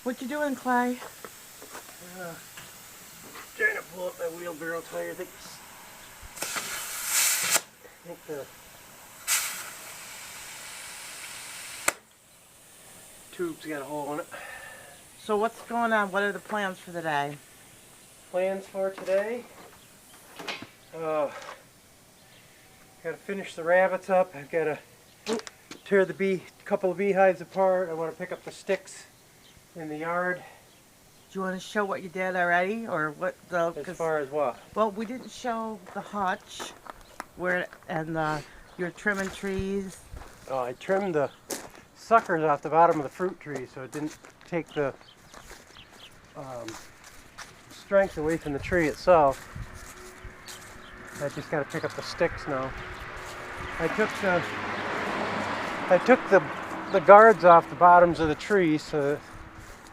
What you doing, Clay? Trying to pull up my wheelbarrow tire. I think the tube's got a hole in it. So what's going on? What are the plans for the day? Plans for today? Got to finish the rabbits up. I've got to tear the couple of beehives apart. I want to pick up the sticks in the yard. Do you want to show what you did already, or what the? As far as what? Well, we didn't show the hutch, you're trimming trees. Oh, I trimmed the suckers off the bottom of the fruit tree so it didn't take the strength away from the tree itself. I just got to pick up the sticks now. I took the guards off the bottoms of the trees so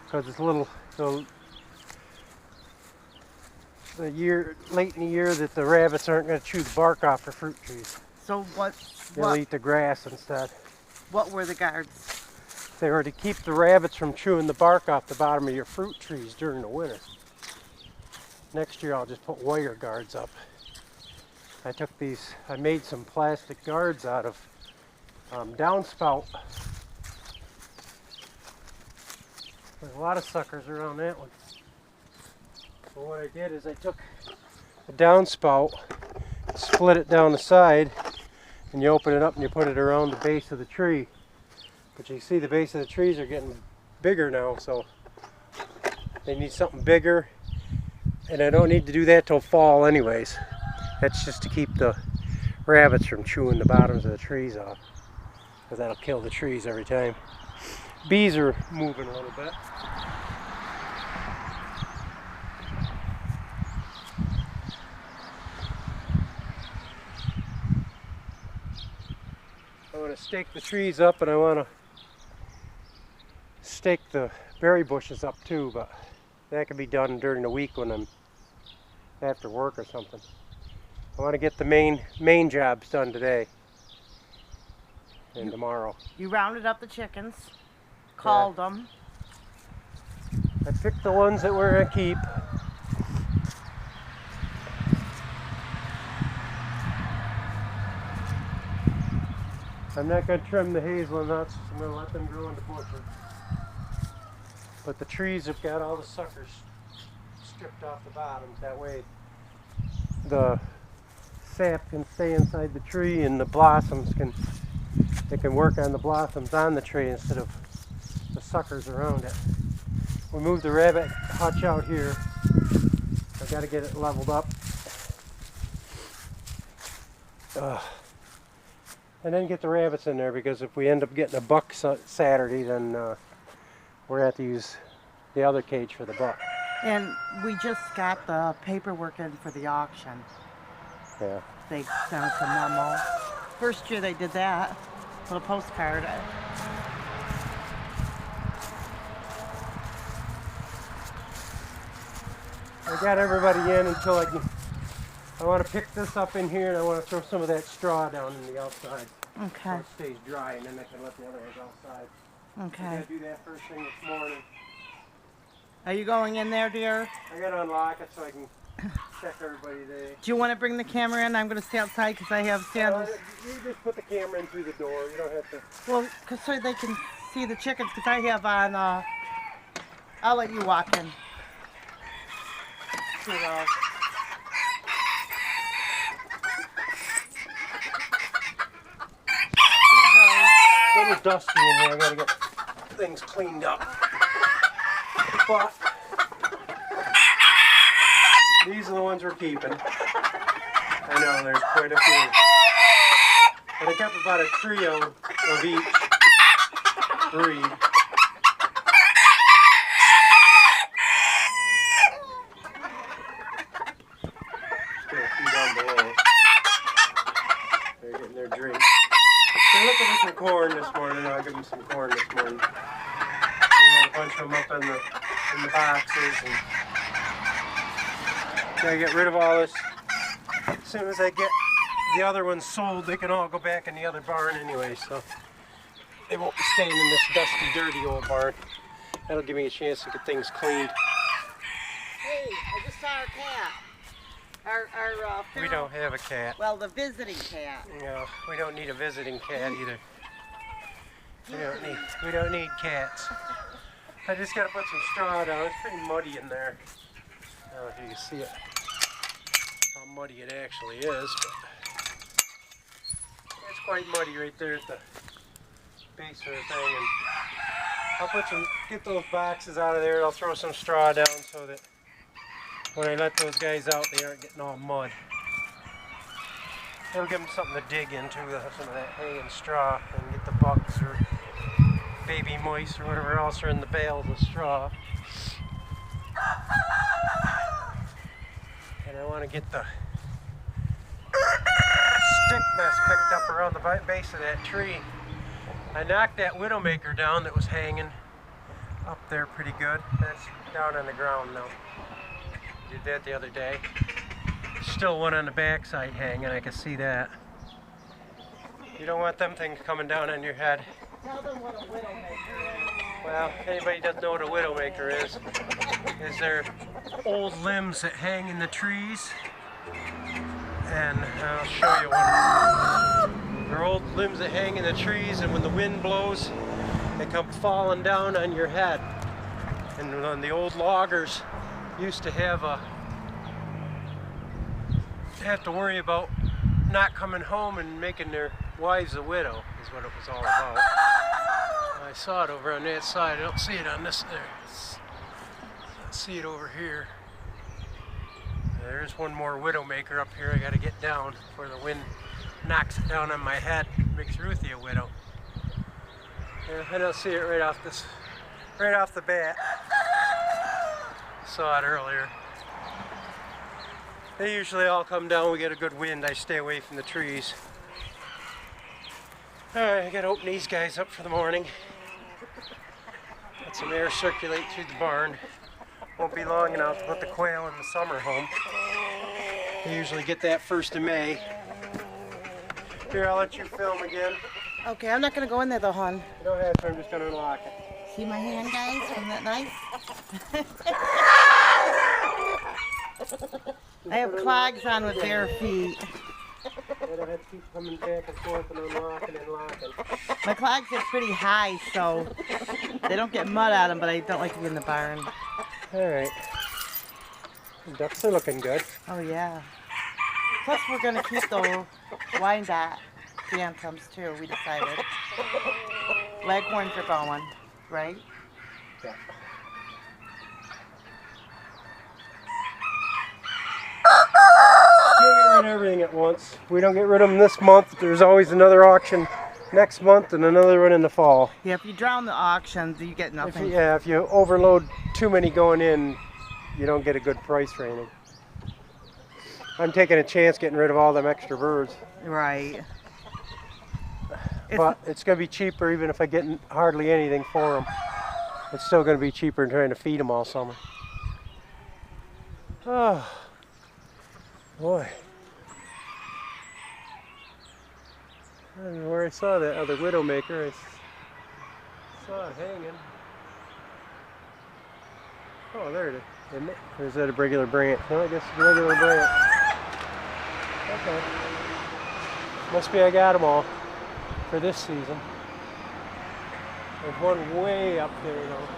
because it's a little so late in the year that the rabbits aren't going to chew the bark off the fruit trees. So They'll eat the grass instead. What were the guards? They were to keep the rabbits from chewing the bark off the bottom of your fruit trees during the winter. Next year I'll just put wire guards up. I made some plastic guards out of downspout. There's a lot of suckers around that one. So what I did is I took a downspout, split it down the side, and you open it up and you put it around the base of the tree. But you see the base of the trees are getting bigger now, so they need something bigger. And I don't need to do that till fall anyways. That's just to keep the rabbits from chewing the bottoms of the trees off, because that'll kill the trees every time. Bees are moving a little bit. I want to stake the trees up, and I want to stake the berry bushes up too, but that can be done during the week when I'm after work or something. I want to get the main jobs done today and tomorrow. You rounded up the chickens, called them. I picked the ones that we're going to keep. I'm not going to trim the hazelnuts. I'm going to let them grow into bushes. But the trees have got all the suckers stripped off the bottoms. That way the sap can stay inside the tree and the blossoms they can work on the blossoms on the tree instead of the suckers around it. We moved the rabbit hutch out here. I got to get it leveled up. And then get the rabbits in there, because if we end up getting a buck Saturday, then we're going to have to use the other cage for the buck. And we just got the paperwork in for the auction. Yeah. They sent us a memo. First year they did that, with a postcard. I got everybody in until I want to pick this up in here, and I want to throw some of that straw down in the outside. Okay. So it stays dry, and then I can let the other ones outside. Okay. I gotta do that first thing this morning. Are you going in there, dear? I gotta unlock it so I can check everybody today. Do you want to bring the camera in? I'm going to stay outside because I have sandals. You just put the camera in through the door. You don't have to. Well, so they can see the chickens, because I have on, I'll let you walk in. You know. A little dusty in here. I gotta get things cleaned up. But these are the ones we're keeping. I know there's quite a few. But I kept about a trio of each breed. Still a few down below. They're getting their drink. They're looking for some corn this morning. I'll give them some corn this morning. We got a bunch of them up in the boxes. And gotta get rid of all this. As soon as I get the other ones sold, they can all go back in the other barn anyway, so they won't be staying in this dusty, dirty old barn. That'll give me a chance to get things cleaned. Hey, I just saw our cat. Our We feral- don't have a cat. Well, the visiting cat. No, we don't need a visiting cat either. We don't need cats. I just gotta put some straw down. It's pretty muddy in there. I don't know if you can see it, how muddy it actually is, but it's quite muddy right there at the base of the thing. And I'll get those boxes out of there. I'll throw some straw down so that when I let those guys out, they aren't getting all mud. It'll give them something to dig into, some of that hay and straw, and get the bugs or baby mice or whatever else are in the bales of straw. And I want to get the stick mess picked up around the base of that tree. I knocked that widowmaker down that was hanging up there pretty good. That's down on the ground now. Did that the other day. Still one on the backside hanging, I can see that. You don't want them things coming down on your head. Tell them what a widowmaker is. Well, if anybody doesn't know what a widowmaker is they're old limbs that hang in the trees. And I'll show you one. They're old limbs that hang in the trees, and when the wind blows, they come falling down on your head. And when the old loggers used to have to worry about not coming home and making their wives a widow, is what it was all about. I saw it over on that side. I don't see it on this there. I see it over here. There's one more widowmaker up here I gotta get down before the wind knocks it down on my head and makes Ruthie a widow. Yeah, I don't see it right off the bat. Saw it earlier. They usually all come down, we get a good wind, I stay away from the trees. Alright, I gotta open these guys up for the morning. Let some air circulate through the barn. Won't be long enough to put the quail in the summer home. They usually get that 1st of May. Here, I'll let you film again. Okay, I'm not going to go in there though, hon. You don't have to, I'm just going to unlock it. See my hand, guys? Isn't that nice? I have clogs on with bare feet. I don't have to keep coming back and forth and unlocking and locking. My clogs are pretty high, so they don't get mud on them, but I don't like to be in the barn. Alright. The ducks are looking good. Oh, yeah. Plus, we're going to keep the Wyandotte bantams, too, we decided. Leghorns are going, right? Yeah. Can't get rid of everything at once. We don't get rid of them this month. There's always another auction next month and another one in the fall. Yeah, if you drown the auctions, you get nothing. If you overload too many going in, you don't get a good price for anything. I'm taking a chance getting rid of all them extra birds. Right. But it's going to be cheaper even if I get hardly anything for them. It's still going to be cheaper than trying to feed them all summer. Oh, boy. I don't know where I saw that other widowmaker. I saw it hanging. Oh, there it is, isn't it? Or is that a regular branch? No, I guess it's a regular branch. Okay. Must be I got them all for this season. There's one way up there, though.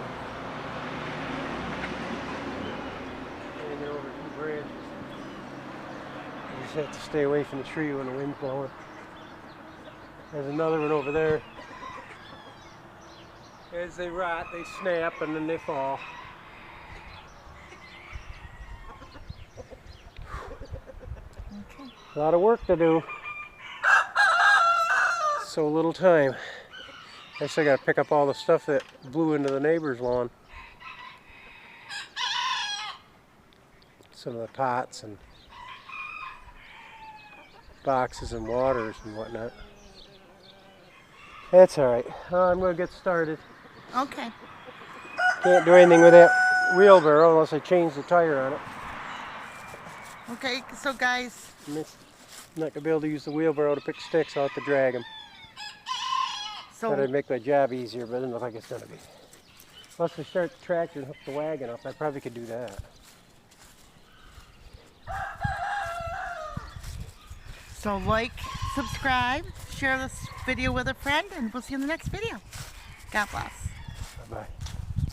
Hanging over 2 branches. You just have to stay away from the tree when the wind's blowing. There's another one over there. As they rot, they snap and then they fall. Okay. A lot of work to do. So little time. I still got to pick up all the stuff that blew into the neighbor's lawn. Some of the pots and boxes and waters and whatnot. That's alright. I'm going to get started. Okay. Can't do anything with that wheelbarrow unless I change the tire on it. Okay, so guys, I'm not going to be able to use the wheelbarrow to pick sticks. I'll have to drag them. so That'd make my job easier, but I don't think it's going to be. Plus we start the tractor and hook the wagon up. I probably could do that. So like, subscribe, share this video with a friend, and we'll see you in the next video. God bless. Bye-bye.